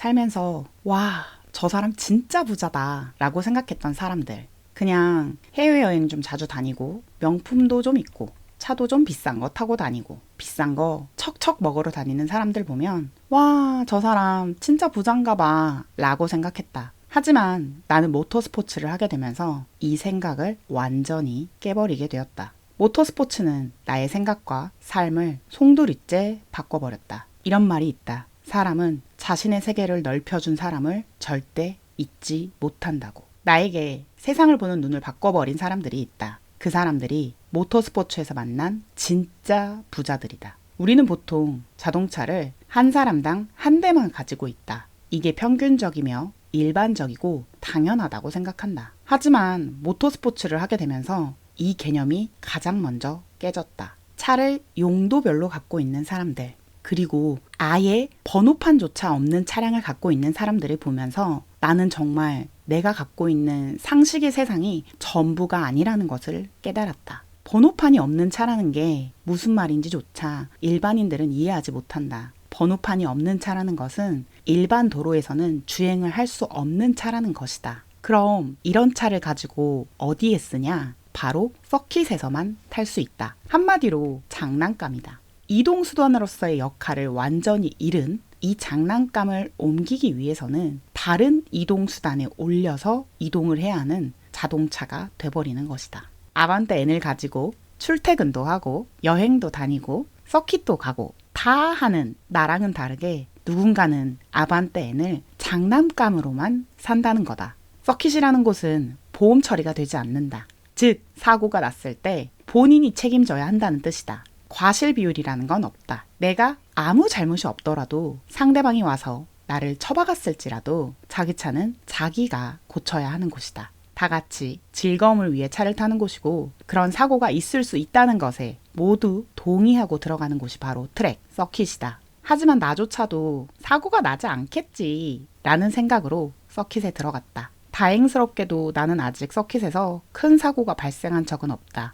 살면서 와, 저 사람 진짜 부자다 라고 생각했던 사람들. 그냥 해외여행 좀 자주 다니고 명품도 좀 있고 차도 좀 비싼 거 타고 다니고 비싼 거 척척 먹으러 다니는 사람들 보면 와, 저 사람 진짜 부자인가 봐 라고 생각했다. 하지만 나는 모터스포츠를 하게 되면서 이 생각을 완전히 깨버리게 되었다. 모터스포츠는 나의 생각과 삶을 송두리째 바꿔버렸다. 이런 말이 있다. 사람은 자신의 세계를 넓혀준 사람을 절대 잊지 못한다고. 나에게 세상을 보는 눈을 바꿔버린 사람들이 있다. 그 사람들이 모터스포츠에서 만난 진짜 부자들이다. 우리는 보통 자동차를 한 사람당 한 대만 가지고 있다. 이게 평균적이며 일반적이고 당연하다고 생각한다. 하지만 모터스포츠를 하게 되면서 이 개념이 가장 먼저 깨졌다. 차를 용도별로 갖고 있는 사람들, 그리고 아예 번호판조차 없는 차량을 갖고 있는 사람들을 보면서 나는 정말 내가 갖고 있는 상식의 세상이 전부가 아니라는 것을 깨달았다. 번호판이 없는 차라는 게 무슨 말인지조차 일반인들은 이해하지 못한다. 번호판이 없는 차라는 것은 일반 도로에서는 주행을 할 수 없는 차라는 것이다. 그럼 이런 차를 가지고 어디에 쓰냐? 바로 서킷에서만 탈 수 있다. 한마디로 장난감이다. 이동수단으로서의 역할을 완전히 잃은 이 장난감을 옮기기 위해서는 다른 이동수단에 올려서 이동을 해야 하는 자동차가 돼버리는 것이다. 아반떼 N을 가지고 출퇴근도 하고 여행도 다니고 서킷도 가고 다 하는 나랑은 다르게 누군가는 아반떼 N을 장난감으로만 산다는 거다. 서킷이라는 곳은 보험 처리가 되지 않는다. 즉, 사고가 났을 때 본인이 책임져야 한다는 뜻이다. 과실 비율이라는 건 없다. 내가 아무 잘못이 없더라도 상대방이 와서 나를 쳐박았을지라도 자기 차는 자기가 고쳐야 하는 곳이다. 다 같이 즐거움을 위해 차를 타는 곳이고 그런 사고가 있을 수 있다는 것에 모두 동의하고 들어가는 곳이 바로 트랙, 서킷이다. 하지만 나조차도 사고가 나지 않겠지 라는 생각으로 서킷에 들어갔다. 다행스럽게도 나는 아직 서킷에서 큰 사고가 발생한 적은 없다.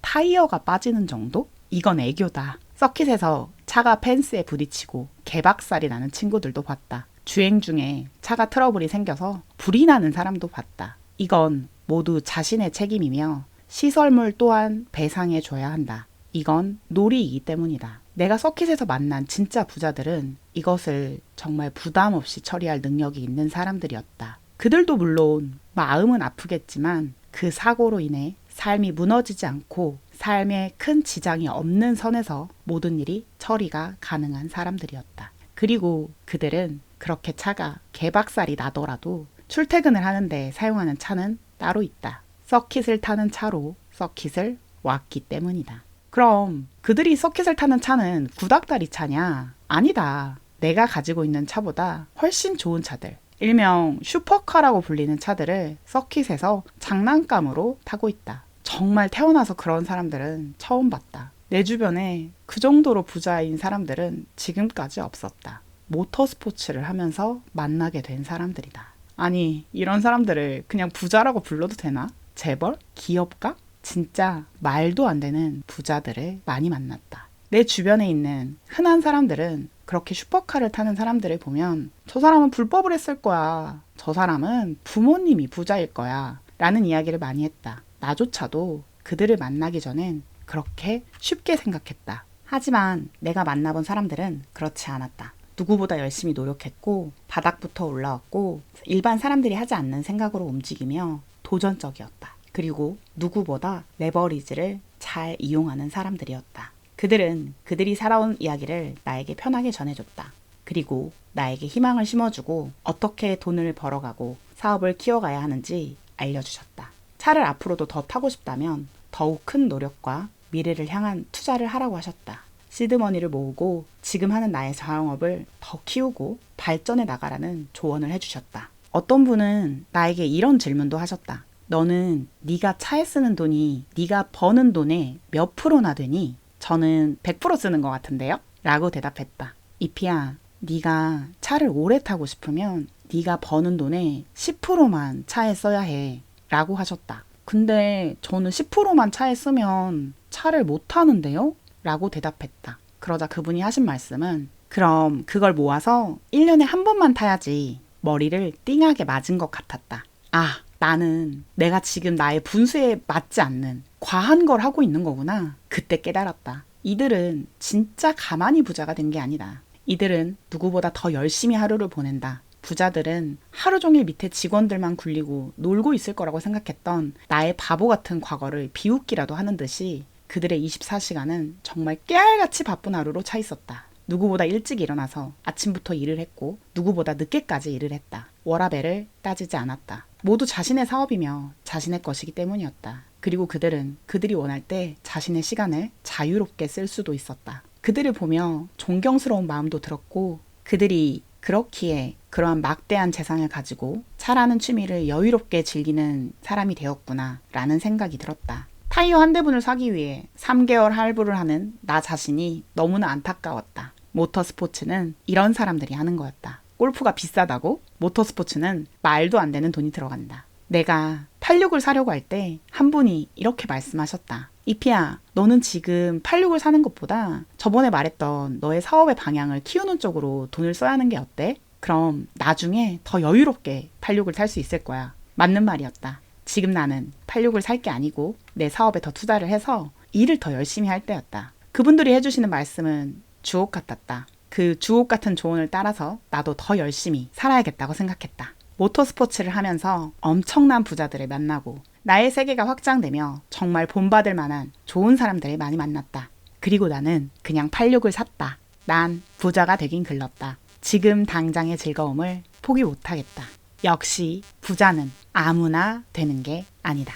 타이어가 빠지는 정도? 이건 애교다. 서킷에서 차가 펜스에 부딪히고 개박살이 나는 친구들도 봤다. 주행 중에 차가 트러블이 생겨서 불이 나는 사람도 봤다. 이건 모두 자신의 책임이며 시설물 또한 배상해줘야 한다. 이건 놀이이기 때문이다. 내가 서킷에서 만난 진짜 부자들은 이것을 정말 부담 없이 처리할 능력이 있는 사람들이었다. 그들도 물론 마음은 아프겠지만 그 사고로 인해 삶이 무너지지 않고 삶에 큰 지장이 없는 선에서 모든 일이 처리가 가능한 사람들이었다. 그리고 그들은 그렇게 차가 개박살이 나더라도 출퇴근을 하는데 사용하는 차는 따로 있다. 서킷을 타는 차로 서킷을 왔기 때문이다. 그럼 그들이 서킷을 타는 차는 구닥다리 차냐? 아니다. 내가 가지고 있는 차보다 훨씬 좋은 차들, 일명 슈퍼카라고 불리는 차들을 서킷에서 장난감으로 타고 있다. 정말 태어나서 그런 사람들은 처음 봤다. 내 주변에 그 정도로 부자인 사람들은 지금까지 없었다. 모터스포츠를 하면서 만나게 된 사람들이다. 아니, 이런 사람들을 그냥 부자라고 불러도 되나? 재벌? 기업가? 진짜 말도 안 되는 부자들을 많이 만났다. 내 주변에 있는 흔한 사람들은 그렇게 슈퍼카를 타는 사람들을 보면 저 사람은 불법을 했을 거야. 저 사람은 부모님이 부자일 거야. 라는 이야기를 많이 했다. 나조차도 그들을 만나기 전엔 그렇게 쉽게 생각했다. 하지만 내가 만나본 사람들은 그렇지 않았다. 누구보다 열심히 노력했고 바닥부터 올라왔고 일반 사람들이 하지 않는 생각으로 움직이며 도전적이었다. 그리고 누구보다 레버리지를 잘 이용하는 사람들이었다. 그들은 그들이 살아온 이야기를 나에게 편하게 전해줬다. 그리고 나에게 희망을 심어주고 어떻게 돈을 벌어가고 사업을 키워가야 하는지 알려주셨다. 차를 앞으로도 더 타고 싶다면 더욱 큰 노력과 미래를 향한 투자를 하라고 하셨다. 시드머니를 모으고 지금 하는 나의 자영업을 더 키우고 발전해 나가라는 조언을 해주셨다. 어떤 분은 나에게 이런 질문도 하셨다. 너는 네가 차에 쓰는 돈이 네가 버는 돈의 몇 프로나 되니? 저는 100% 쓰는 것 같은데요? 라고 대답했다. 이피야, 네가 차를 오래 타고 싶으면 네가 버는 돈의 10%만 차에 써야 해. 라고 하셨다. 근데 저는 10%만 차에 쓰면 차를 못 타는데요? 라고 대답했다. 그러자 그분이 하신 말씀은 그럼 그걸 모아서 1년에 한 번만 타야지. 머리를 띵하게 맞은 것 같았다. 아, 나는 내가 지금 나의 분수에 맞지 않는 과한 걸 하고 있는 거구나. 그때 깨달았다. 이들은 진짜 가만히 부자가 된 게 아니다. 이들은 누구보다 더 열심히 하루를 보낸다. 부자들은 하루 종일 밑에 직원들만 굴리고 놀고 있을 거라고 생각했던 나의 바보 같은 과거를 비웃기라도 하는 듯이 그들의 24시간은 정말 깨알같이 바쁜 하루로 차 있었다. 누구보다 일찍 일어나서 아침부터 일을 했고 누구보다 늦게까지 일을 했다. 워라밸을 따지지 않았다. 모두 자신의 사업이며 자신의 것이기 때문이었다. 그리고 그들은 그들이 원할 때 자신의 시간을 자유롭게 쓸 수도 있었다. 그들을 보며 존경스러운 마음도 들었고 그들이 그렇기에 그러한 막대한 재산을 가지고 차라는 취미를 여유롭게 즐기는 사람이 되었구나 라는 생각이 들었다. 타이어 한 대분을 사기 위해 3개월 할부를 하는 나 자신이 너무나 안타까웠다. 모터스포츠는 이런 사람들이 하는 거였다. 골프가 비싸다고? 모터스포츠는 말도 안 되는 돈이 들어간다. 내가 86을 사려고 할 때 한 분이 이렇게 말씀하셨다. 이피야, 너는 지금 86을 사는 것보다 저번에 말했던 너의 사업의 방향을 키우는 쪽으로 돈을 써야 하는 게 어때? 그럼 나중에 더 여유롭게 86을 살 수 있을 거야. 맞는 말이었다. 지금 나는 86을 살 게 아니고 내 사업에 더 투자를 해서 일을 더 열심히 할 때였다. 그분들이 해주시는 말씀은 주옥 같았다. 그 주옥 같은 조언을 따라서 나도 더 열심히 살아야겠다고 생각했다. 모터스포츠를 하면서 엄청난 부자들을 만나고 나의 세계가 확장되며 정말 본받을 만한 좋은 사람들을 많이 만났다. 그리고 나는 그냥 86을 샀다. 난 부자가 되긴 글렀다. 지금 당장의 즐거움을 포기 못하겠다. 역시 부자는 아무나 되는 게 아니다.